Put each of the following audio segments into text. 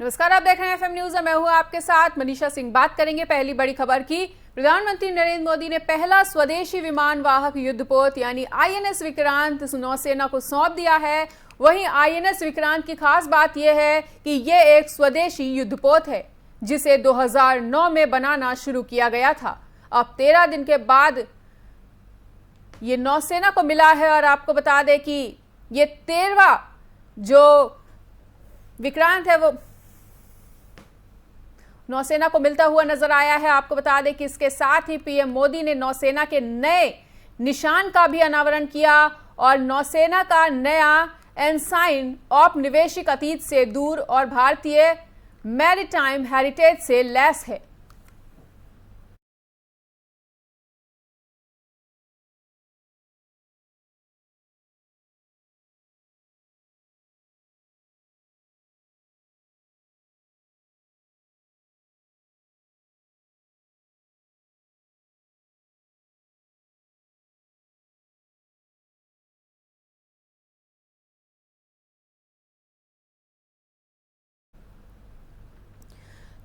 नमस्कार, आप देख रहे हैं एफएम न्यूज और मैं हूं आपके साथ मनीषा सिंह। बात करेंगे पहली बड़ी खबर की। प्रधानमंत्री नरेंद्र मोदी ने पहला स्वदेशी विमान वाहक युद्धपोत यानी आईएनएस विक्रांत नौसेना को सौंप दिया है। वहीं आईएनएस विक्रांत की खास बात यह है कि यह एक स्वदेशी युद्धपोत है जिसे 2009 में बनाना शुरू किया गया था। अब 13 दिन के बाद ये नौसेना को मिला है और आपको बता दें कि ये 13वां जो विक्रांत है वो नौसेना को मिलता हुआ नजर आया है। आपको बता दें कि इसके साथ ही पीएम मोदी ने नौसेना के नए निशान का भी अनावरण किया और नौसेना का नया एनसाइन औपनिवेशिक अतीत से दूर और भारतीय मैरीटाइम हेरिटेज से लैस है।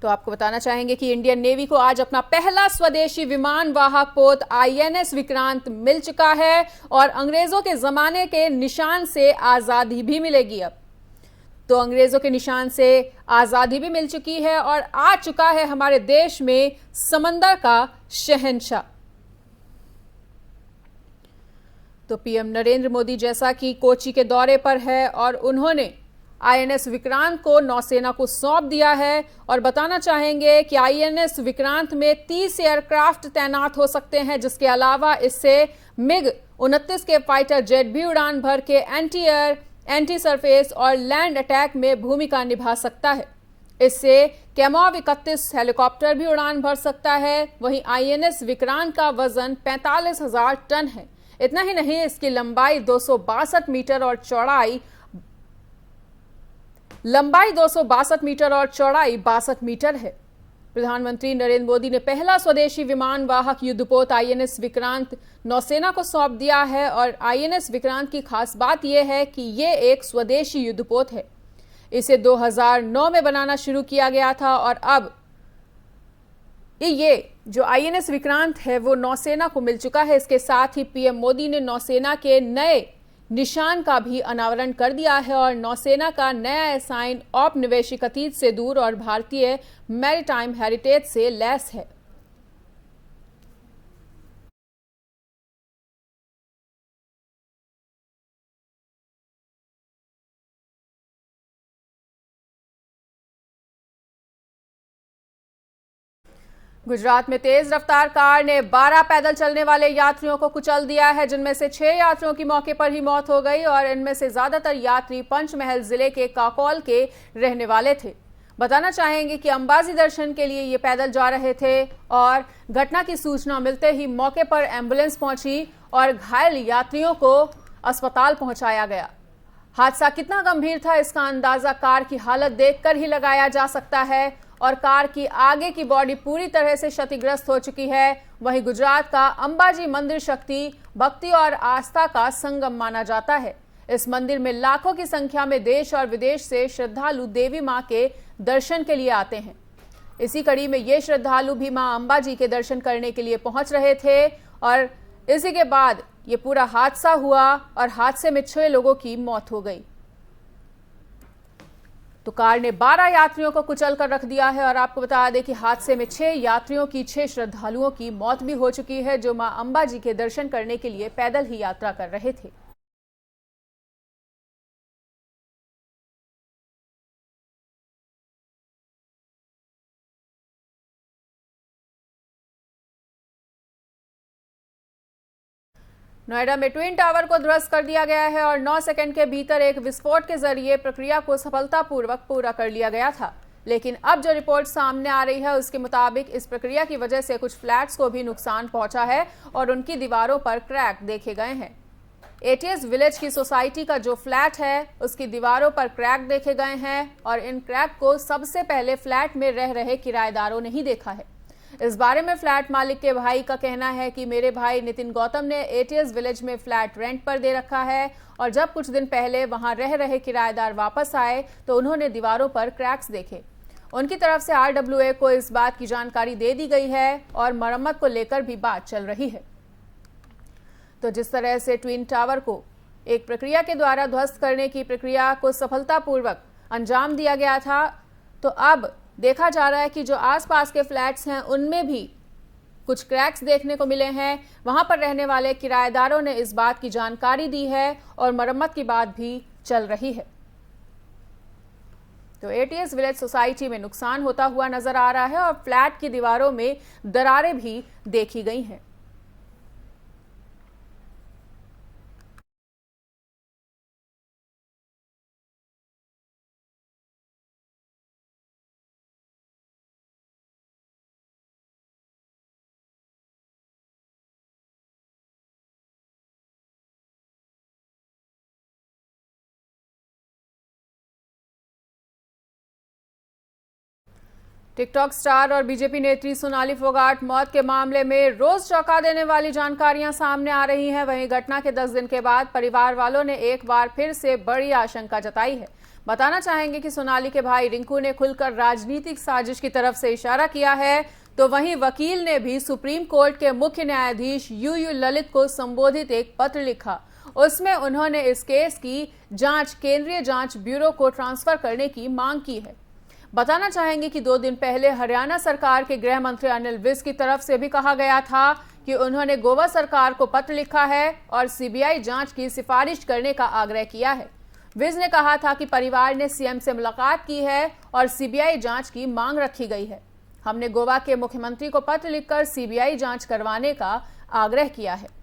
तो आपको बताना चाहेंगे कि इंडियन नेवी को आज अपना पहला स्वदेशी विमान वाहक पोत आईएनएस विक्रांत मिल चुका है और अंग्रेजों के जमाने के निशान से आजादी भी मिलेगी। अब तो अंग्रेजों के निशान से आजादी भी मिल चुकी है और आ चुका है हमारे देश में समंदर का शहंशाह। तो पीएम नरेंद्र मोदी जैसा कि कोची के दौरे पर है और उन्होंने आईएनएस विक्रांत को नौसेना को सौंप दिया है और बताना चाहेंगे कि आईएनएस विक्रांत में 30 एयरक्राफ्ट तैनात हो सकते हैं, जिसके अलावा इससे मिग 29 के फाइटर जेट भी उड़ान भर के एंटी एयर, एंटी सरफेस और लैंड अटैक में भूमिका निभा सकता है। इससे कैमोव 31 हेलीकॉप्टर भी उड़ान भर सकता है। वहीं आईएनएस विक्रांत का वजन 45,000 टन है। इतना ही नहीं, इसकी लंबाई 262 मीटर और चौड़ाई 62 मीटर है। प्रधानमंत्री नरेंद्र मोदी ने पहला स्वदेशी विमान वाहक युद्धपोत आईएनएस विक्रांत नौसेना को सौंप दिया है और आईएनएस विक्रांत की खास बात यह है कि यह एक स्वदेशी युद्धपोत है। इसे 2009 में बनाना शुरू किया गया था और अब ये जो आईएनएस विक्रांत है वो नौसेना को मिल चुका है। इसके साथ ही पीएम मोदी ने नौसेना के नए निशान का भी अनावरण कर दिया है और नौसेना का नया एनसाइन औपनिवेशिक अतीत से दूर और भारतीय मैरीटाइम हेरिटेज से लैस है। गुजरात में तेज रफ्तार कार ने 12 पैदल चलने वाले यात्रियों को कुचल दिया है, जिनमें से 6 यात्रियों की मौके पर ही मौत हो गई और इनमें से ज्यादातर यात्री पंचमहल जिले के काकौल के रहने वाले थे। बताना चाहेंगे कि अंबाजी दर्शन के लिए ये पैदल जा रहे थे और घटना की सूचना मिलते ही मौके पर एम्बुलेंस पहुंची और घायल यात्रियों को अस्पताल पहुंचाया गया। हादसा कितना गंभीर था इसका अंदाजा कार की हालत देखकर ही लगाया जा सकता है और कार की आगे की बॉडी पूरी तरह से क्षतिग्रस्त हो चुकी है। वहीं गुजरात का अंबाजी मंदिर शक्ति, भक्ति और आस्था का संगम माना जाता है। इस मंदिर में लाखों की संख्या में देश और विदेश से श्रद्धालु देवी मां के दर्शन के लिए आते हैं। इसी कड़ी में ये श्रद्धालु भी मां अंबाजी के दर्शन करने के लिए पहुंच रहे थे और इसी के बाद ये पूरा हादसा हुआ और हादसे में 6 लोगों की मौत हो गई। तो कार ने 12 यात्रियों को कुचल कर रख दिया है और आपको बता दें कि हादसे में 6 यात्रियों की 6 श्रद्धालुओं की मौत भी हो चुकी है, जो मां अंबाजी के दर्शन करने के लिए पैदल ही यात्रा कर रहे थे। नोएडा में ट्विन टावर को ध्वस्त कर दिया गया है और 9 सेकंड के भीतर एक विस्फोट के जरिए प्रक्रिया को सफलतापूर्वक पूरा कर लिया गया था। लेकिन अब जो रिपोर्ट सामने आ रही है उसके मुताबिक इस प्रक्रिया की वजह से कुछ फ्लैट्स को भी नुकसान पहुंचा है और उनकी दीवारों पर क्रैक देखे गए हैं। एटीएस विलेज की सोसाइटी का जो फ्लैट है उसकी दीवारों पर क्रैक देखे गए हैं और इन क्रैक को सबसे पहले फ्लैट में रह रहे किराएदारों ने ही देखा है। इस बारे में फ्लैट मालिक के भाई का कहना है कि मेरे भाई नितिन गौतम ने एटीएस विलेज में फ्लैट रेंट पर दे रखा है और जब कुछ दिन पहले वहां रह रहे किराएदार वापस आए तो उन्होंने दीवारों पर क्रैक्स देखे। उनकी तरफ से आरडब्ल्यूए को इस बात की जानकारी दे दी गई है और मरम्मत को लेकर भी बात चल रही है। तो जिस तरह से ट्विन टावर को एक प्रक्रिया के द्वारा ध्वस्त करने की प्रक्रिया को सफलतापूर्वक अंजाम दिया गया था, तो अब देखा जा रहा है कि जो आसपास के फ्लैट्स हैं उनमें भी कुछ क्रैक्स देखने को मिले हैं। वहां पर रहने वाले किराएदारों ने इस बात की जानकारी दी है और मरम्मत की बात भी चल रही है। तो एटीएस विलेज सोसाइटी में नुकसान होता हुआ नजर आ रहा है और फ्लैट की दीवारों में दरारें भी देखी गई हैं। टिकटॉक स्टार और बीजेपी नेत्री सोनाली फोगाट मौत के मामले में रोज चौंका देने वाली जानकारियां सामने आ रही हैं। वहीं घटना के 10 दिन के बाद परिवार वालों ने एक बार फिर से बड़ी आशंका जताई है। बताना चाहेंगे कि सोनाली के भाई रिंकू ने खुलकर राजनीतिक साजिश की तरफ से इशारा किया है, तो वहीं वकील ने भी सुप्रीम कोर्ट के मुख्य न्यायाधीश यूयू ललित को संबोधित एक पत्र लिखा। उसमें उन्होंने इस केस की जांच केंद्रीय जांच ब्यूरो को ट्रांसफर करने की मांग की है। बताना चाहेंगे कि 2 दिन पहले हरियाणा सरकार के गृह मंत्री अनिल विज की तरफ से भी कहा गया था कि उन्होंने गोवा सरकार को पत्र लिखा है और सीबीआई जांच की सिफारिश करने का आग्रह किया है। विज ने कहा था कि परिवार ने सीएम से मुलाकात की है और सीबीआई जांच की मांग रखी गई है। हमने गोवा के मुख्यमंत्री को पत्र लिखकर सीबीआई जांच करवाने का आग्रह किया है।